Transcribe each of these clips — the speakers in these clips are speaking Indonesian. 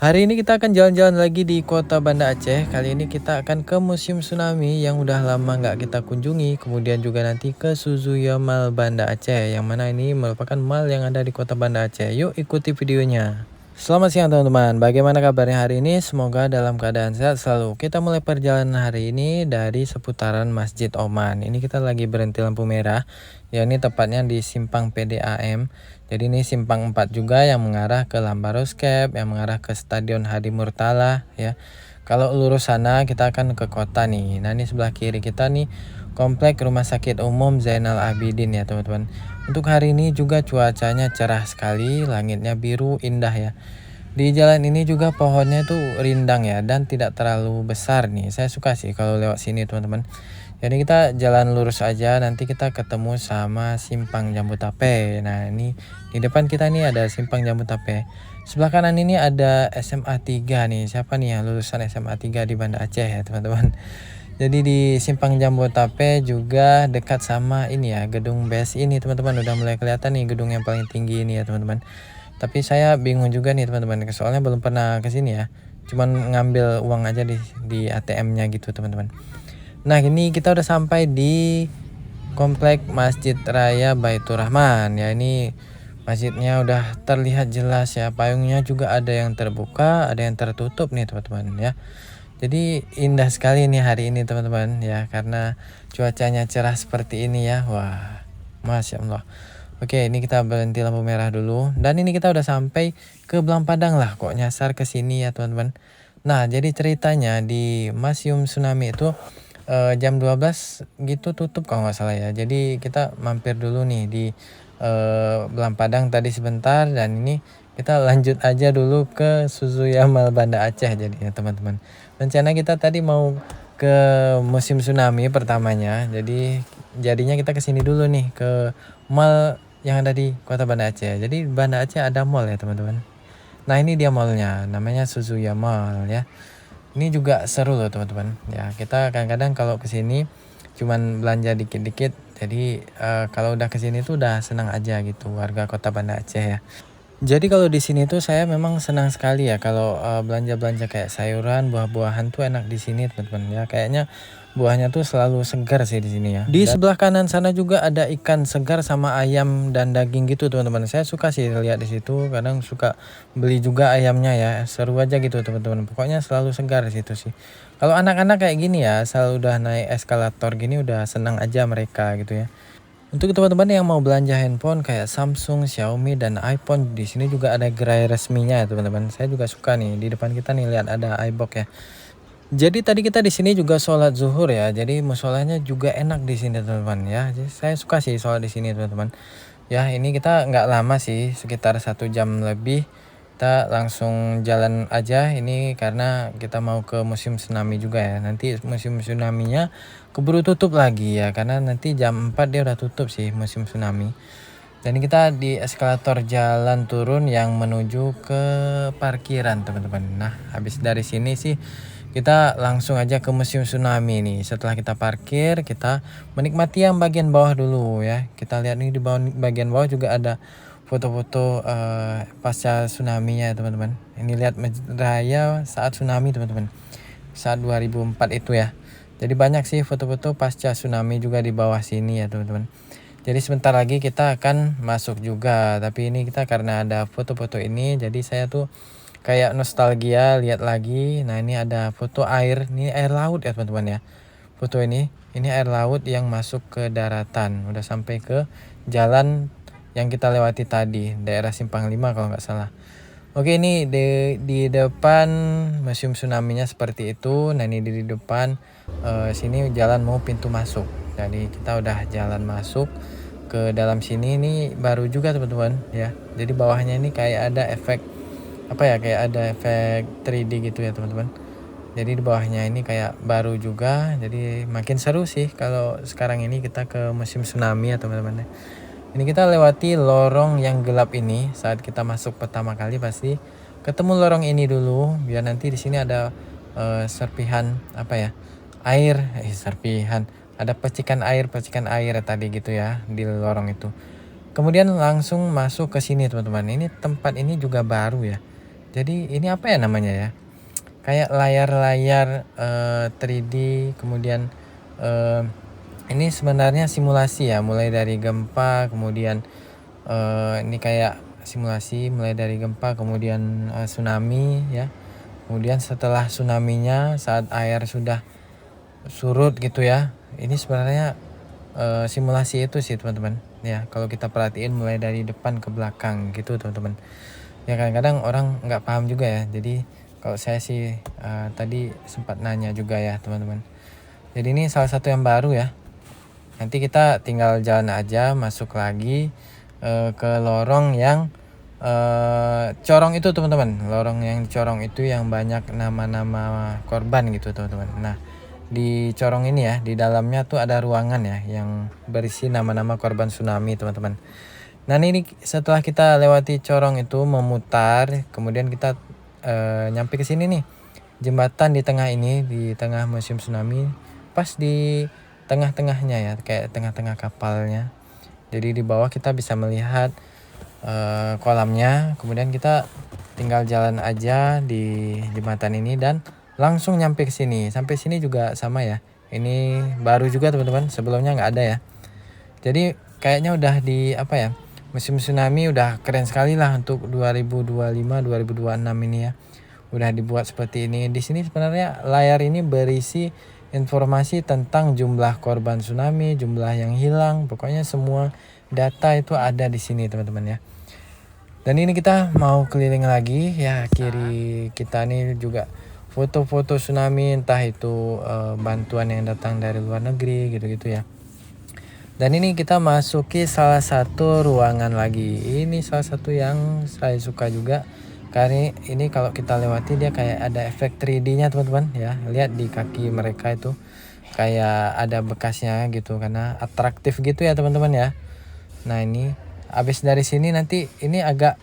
Hari ini kita akan jalan-jalan lagi di kota Banda Aceh. Kali ini kita akan ke Museum Tsunami yang udah lama nggak kita kunjungi. Kemudian juga nanti ke Suzuya Mall Banda Aceh, yang mana ini merupakan mall yang ada di kota Banda Aceh. Yuk ikuti videonya. Selamat siang teman-teman, bagaimana kabarnya hari ini? Semoga dalam keadaan sehat selalu. Kita mulai perjalanan hari ini dari seputaran Masjid Oman. Ini kita lagi berhenti lampu merah, ya ini tepatnya di simpang PDAM. Jadi ini simpang 4 juga yang mengarah ke Lambaros Cap, yang mengarah ke Stadion Hadi Murtala ya. Kalau lurus sana kita akan ke kota nih. Nah ini sebelah kiri kita nih komplek Rumah Sakit Umum Zainal Abidin ya teman-teman. Untuk hari ini juga cuacanya cerah sekali, langitnya biru indah ya. Di jalan ini juga pohonnya tuh rindang ya dan tidak terlalu besar nih. Saya suka sih kalau lewat sini teman-teman. Jadi kita jalan lurus aja, nanti kita ketemu sama Simpang Jambu Tape. Nah ini di depan kita nih ada Simpang Jambu Tape. Sebelah kanan ini ada SMA 3 nih. Siapa nih yang lulusan SMA 3 di Banda Aceh ya teman-teman. Jadi di Simpang Jambu Tape juga dekat sama ini ya, gedung BSI ini teman-teman. Udah mulai kelihatan nih gedung yang paling tinggi ini ya teman-teman. Tapi saya bingung juga nih teman-teman, soalnya belum pernah ke sini ya. Cuman ngambil uang aja di ATM-nya gitu teman-teman. Nah ini kita udah sampai di komplek Masjid Raya Baitur Rahman ya. Ini masjidnya udah terlihat jelas ya, payungnya juga ada yang terbuka, ada yang tertutup nih teman-teman ya. Jadi indah sekali nih hari ini teman-teman ya, karena cuacanya cerah seperti ini ya. Wah, Masya Allah. Oke, ini kita berhenti lampu merah dulu. Dan ini kita udah sampai ke Belang Padang lah, kok nyasar ke sini ya teman-teman. Nah, jadi ceritanya di Museum Tsunami itu jam 12 gitu tutup kalau nggak salah ya. Jadi kita mampir dulu nih di Belang Padang tadi sebentar, dan ini kita lanjut aja dulu ke Suzuya Mall Banda Aceh jadi ya teman-teman. Rencana kita tadi mau ke musim tsunami pertamanya. Jadinya kita ke sini dulu nih ke mall yang ada di Kota Banda Aceh. Jadi Banda Aceh ada mall ya teman-teman. Nah ini dia mallnya, namanya Suzuya Mall ya. Ini juga seru loh teman-teman. Ya kita kadang-kadang kalau ke sini cuman belanja dikit-dikit. Jadi kalau udah ke sini tuh udah senang aja gitu warga Kota Banda Aceh ya. Jadi kalau di sini tuh saya memang senang sekali ya kalau belanja-belanja kayak sayuran, buah-buahan tuh enak di sini teman-teman ya. Kayaknya buahnya tuh selalu segar sih di sini ya. Di sebelah kanan sana juga ada ikan segar sama ayam dan daging gitu teman-teman. Saya suka sih lihat di situ. Kadang suka beli juga ayamnya ya. Seru aja gitu teman-teman. Pokoknya selalu segar di situ sih. Kalau anak-anak kayak gini ya, asal udah naik eskalator gini udah senang aja mereka gitu ya. Untuk teman-teman yang mau belanja handphone kayak Samsung, Xiaomi, dan iPhone, di sini juga ada gerai resminya ya teman-teman. Saya juga suka nih, di depan kita nih lihat ada iBook ya. Jadi tadi kita di sini juga sholat zuhur ya. Jadi musolanya juga enak di sini teman-teman ya. Jadi saya suka sih sholat di sini teman-teman. Ya ini kita nggak lama sih, sekitar 1 jam lebih. Kita langsung jalan aja ini karena kita mau ke museum tsunami juga ya. Nanti museum tsunaminya keburu tutup lagi ya, karena nanti jam 4 dia udah tutup sih museum tsunami. Dan kita di eskalator jalan turun yang menuju ke parkiran teman-teman. Nah habis dari sini sih kita langsung aja ke museum tsunami nih. Setelah kita parkir, kita menikmati yang bagian bawah dulu ya. Kita lihat nih di bawah, bagian bawah juga ada foto-foto pasca tsunami-nya ya teman-teman. Ini lihat Masjid Raya saat tsunami teman-teman. Saat 2004 itu ya. Jadi banyak sih foto-foto pasca tsunami juga di bawah sini ya teman-teman. Jadi sebentar lagi kita akan masuk juga. Tapi ini kita karena ada foto-foto ini, jadi saya tuh kayak nostalgia lihat lagi. Nah ini ada foto air, ini air laut ya teman-teman ya. Foto ini air laut yang masuk ke daratan. Udah sampai ke jalan yang kita lewati tadi, daerah Simpang 5 kalau nggak salah. Oke ini di depan museum tsunami-nya seperti itu. Nah ini di depan sini jalan mau pintu masuk. Jadi kita udah jalan masuk ke dalam sini. Ini baru juga teman-teman ya. Jadi bawahnya ini kayak ada efek apa ya, kayak ada efek 3D gitu ya teman-teman. Jadi di bawahnya ini kayak baru juga. Jadi makin seru sih kalau sekarang ini kita ke musim tsunami ya teman-teman. Ini kita lewati lorong yang gelap ini. Saat kita masuk pertama kali pasti ketemu lorong ini dulu, biar nanti di sini ada serpihan apa ya, air, serpihan, ada percikan air tadi gitu ya di lorong itu. Kemudian langsung masuk ke sini teman-teman. Ini tempat ini juga baru ya. Jadi ini apa ya namanya ya? Kayak layar-layar 3D, kemudian ini sebenarnya simulasi ya, mulai dari gempa, kemudian ini kayak simulasi mulai dari gempa, kemudian tsunami ya. Kemudian setelah tsunaminya, saat air sudah surut gitu ya. Ini sebenarnya simulasi itu sih teman-teman ya. Kalau kita perhatiin mulai dari depan ke belakang gitu teman-teman. Ya kadang-kadang orang nggak paham juga ya. Jadi kalau saya sih tadi sempat nanya juga ya teman-teman. Jadi ini salah satu yang baru ya. Nanti kita tinggal jalan aja, masuk lagi ke lorong yang corong itu teman-teman. Lorong yang corong itu yang banyak nama-nama korban gitu teman-teman. Nah di corong ini ya, di dalamnya tuh ada ruangan ya yang berisi nama-nama korban tsunami teman-teman. Nah ini setelah kita lewati corong itu memutar, kemudian kita nyampe ke sini nih, jembatan di tengah ini, di tengah museum tsunami, pas di tengah-tengahnya ya, kayak tengah-tengah kapalnya. Jadi di bawah kita bisa melihat kolamnya, kemudian kita tinggal jalan aja di jembatan ini dan langsung nyampe ke sini. Sampai sini juga sama ya. Ini baru juga teman-teman, sebelumnya nggak ada ya. Jadi kayaknya udah di apa ya? Musim tsunami udah keren sekali lah untuk 2025-2026 ini ya. Udah dibuat seperti ini. Di sini sebenarnya layar ini berisi informasi tentang jumlah korban tsunami, jumlah yang hilang, pokoknya semua data itu ada di sini teman-teman ya. Dan ini kita mau keliling lagi ya, kiri kita nih juga foto-foto tsunami, entah itu bantuan yang datang dari luar negeri gitu-gitu ya. Dan ini kita masuki salah satu ruangan lagi. Ini salah satu yang saya suka juga. Karena ini kalau kita lewati dia kayak ada efek 3D-nya teman-teman ya. Lihat di kaki mereka itu kayak ada bekasnya gitu karena atraktif gitu ya teman-teman ya. Nah ini habis dari sini nanti ini agak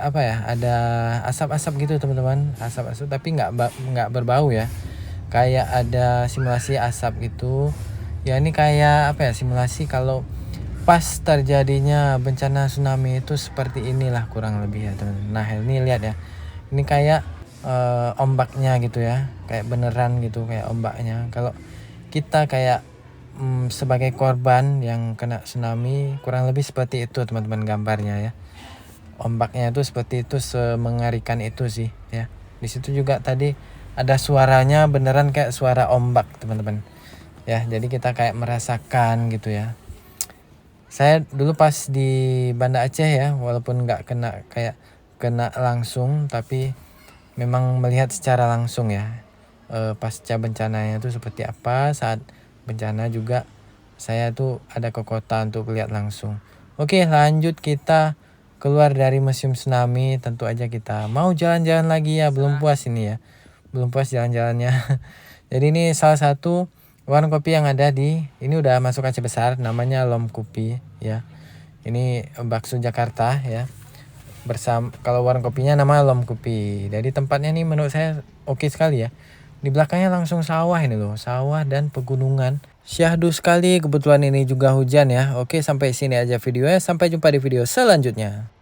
apa ya, ada asap-asap gitu teman-teman, asap-asap tapi nggak berbau ya, kayak ada simulasi asap gitu ya. Ini kayak apa ya, simulasi kalau pas terjadinya bencana tsunami itu seperti inilah kurang lebih ya teman-teman. Nah ini lihat ya, ini kayak ombaknya gitu ya, kayak beneran gitu kayak ombaknya. Kalau kita kayak sebagai korban yang kena tsunami kurang lebih seperti itu teman-teman gambarnya ya. Ombaknya itu seperti itu, semengerikan itu sih ya. Di situ juga tadi ada suaranya beneran kayak suara ombak teman-teman ya. Jadi kita kayak merasakan gitu ya. Saya dulu pas di Banda Aceh ya, walaupun nggak kena langsung, tapi memang melihat secara langsung ya pasca bencananya itu seperti apa. Saat bencana juga saya tuh ada ke kota untuk lihat langsung. Oke lanjut, kita keluar dari museum tsunami, tentu aja kita mau jalan-jalan lagi ya, belum puas ini ya, belum puas jalan-jalannya. Jadi ini salah satu warung kopi yang ada di ini, udah masuk Aceh Besar, namanya Lom Kopi ya. Ini bakso Jakarta ya. Kalau warung kopinya nama Lom Kopi. Jadi tempatnya nih menurut saya oke sekali ya. Di belakangnya langsung sawah ini loh, sawah dan pegunungan. Syahdu sekali, kebetulan ini juga hujan ya. Oke, sampai sini aja videonya. Sampai jumpa di video selanjutnya.